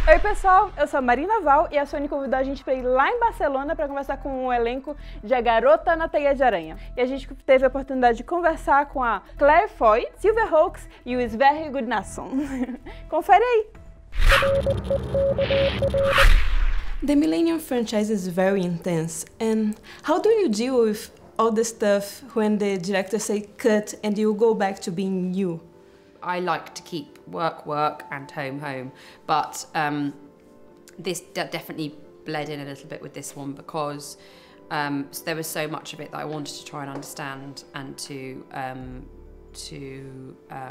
Oi pessoal, eu sou a Marina Val e a Sony convidou a gente para ir lá em Barcelona para conversar com o elenco de A Garota na Teia De Aranha. E a gente teve a oportunidade de conversar com a Claire Foy, Sylvia Hoeks e o Sverrir Gudnason. Confere aí! The Millennium franchise is very intense, and how do you deal with all the stuff when the director say cut and you go back to being you? I like to keep work, work and home, home, but this definitely bled in a little bit with this one because there was so much of it that I wanted to try and understand and to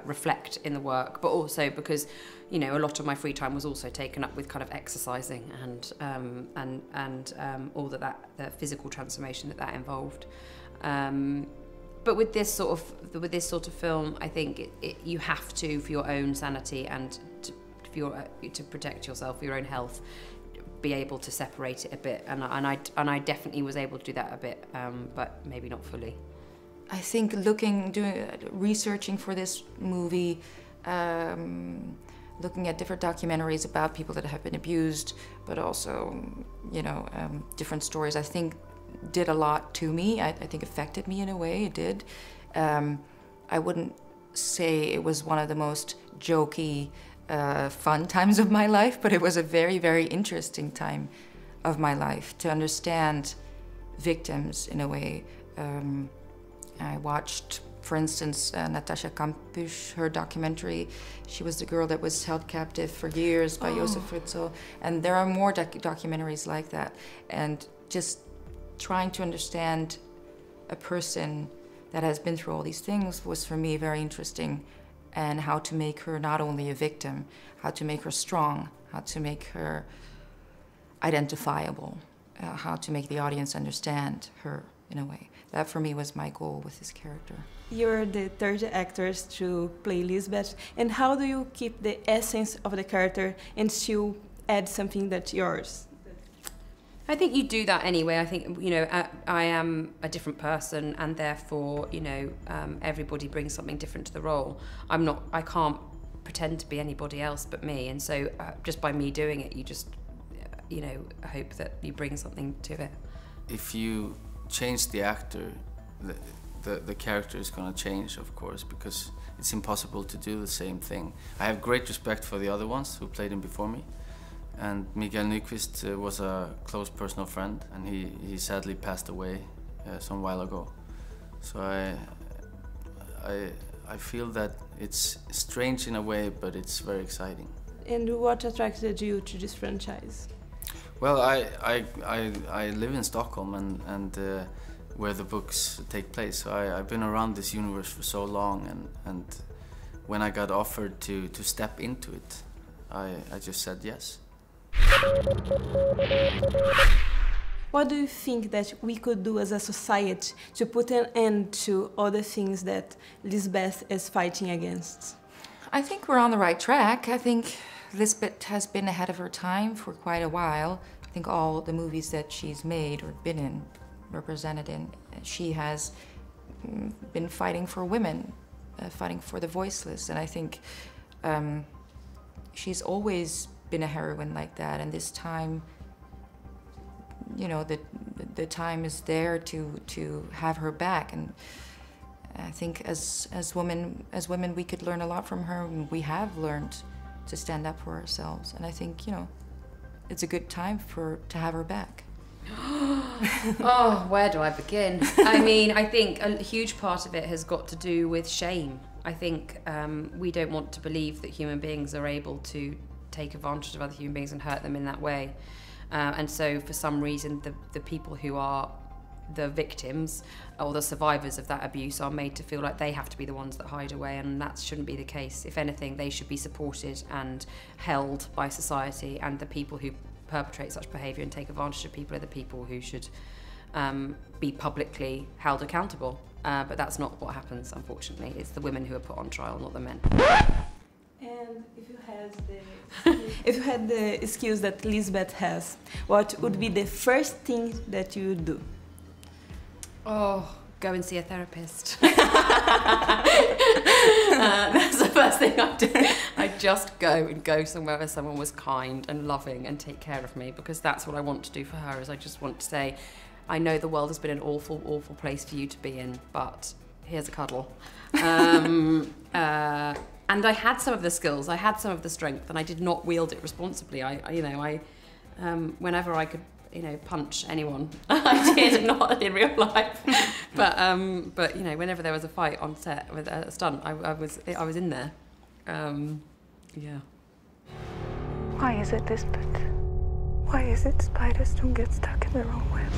reflect in the work, but also because, you know, a lot of my free time was also taken up with kind of exercising and all the physical transformation that involved. But with this sort of film, I think you have to, for your own sanity and to protect yourself, for your own health, be able to separate it a bit. And I definitely was able to do that a bit, but maybe not fully. I think researching for this movie, looking at different documentaries about people that have been abused, but also, you know, different stories, I think did a lot to me. I think affected me in a way, it did. I wouldn't say it was one of the most jokey, fun times of my life, but it was a very, very interesting time of my life to understand victims in a way. I watched, for instance, Natasha Kampusch, her documentary. She was the girl that was held captive for years by Josef Fritzl. And there are more documentaries like that. And just trying to understand a person that has been through all these things was for me very interesting, and how to make her not only a victim, how to make her strong, how to make her identifiable, how to make the audience understand her in a way. That for me was my goal with this character. You're the third actress to play Lisbeth, and how do you keep the essence of the character and still add something that's yours? I think you do that anyway. I think, you know, I am a different person, and therefore, you know, everybody brings something different to the role. I can't pretend to be anybody else but me, and so just by me doing it, you just, you know, hope that you bring something to it. If you change the actor, the character is going to change, of course, because it's impossible to do the same thing. I have great respect for the other ones who played him before me. And Mikael Blomkvist was a close personal friend, and he sadly passed away some while ago. So I feel that it's strange in a way, but it's very exciting. And what attracted you to this franchise? Well, I live in Stockholm and where the books take place. So I've been around this universe for so long, and when I got offered to step into it, I just said yes. What do you think that we could do as a society to put an end to all the things that Lisbeth is fighting against? I think we're on the right track. I think Lisbeth has been ahead of her time for quite a while. I think all the movies that she's made or been in, represented in, she has been fighting for women, fighting for the voiceless. And I think she's always been a heroine like that, and this time, you know, the time is there to have her back. And I think as women we could learn a lot from her, and we have learned to stand up for ourselves. And I think, you know, it's a good time to have her back. Oh, where do I begin? I mean, I think a huge part of it has got to do with shame. I think we don't want to believe that human beings are able to take advantage of other human beings and hurt them in that way. And so for some reason, the people who are the victims or the survivors of that abuse are made to feel like they have to be the ones that hide away, and that shouldn't be the case. If anything, they should be supported and held by society, and the people who perpetrate such behaviour and take advantage of people are the people who should be publicly held accountable. But that's not what happens, unfortunately. It's the women who are put on trial, not the men. And if you had the skills that Lisbeth has, what would be the first thing that you would do? Oh, go and see a therapist. just go somewhere where someone was kind and loving and take care of me, because that's what I want to do for her. Is I just want to say, I know the world has been an awful, awful place for you to be in, but here's a cuddle. And I had some of the skills, I had some of the strength, and I did not wield it responsibly. Whenever I could, punch anyone, I did, not in real life. But whenever there was a fight on set with a stunt, I was in there. Yeah. Why is it, Lisbeth? Why is it spiders don't get stuck in their own web?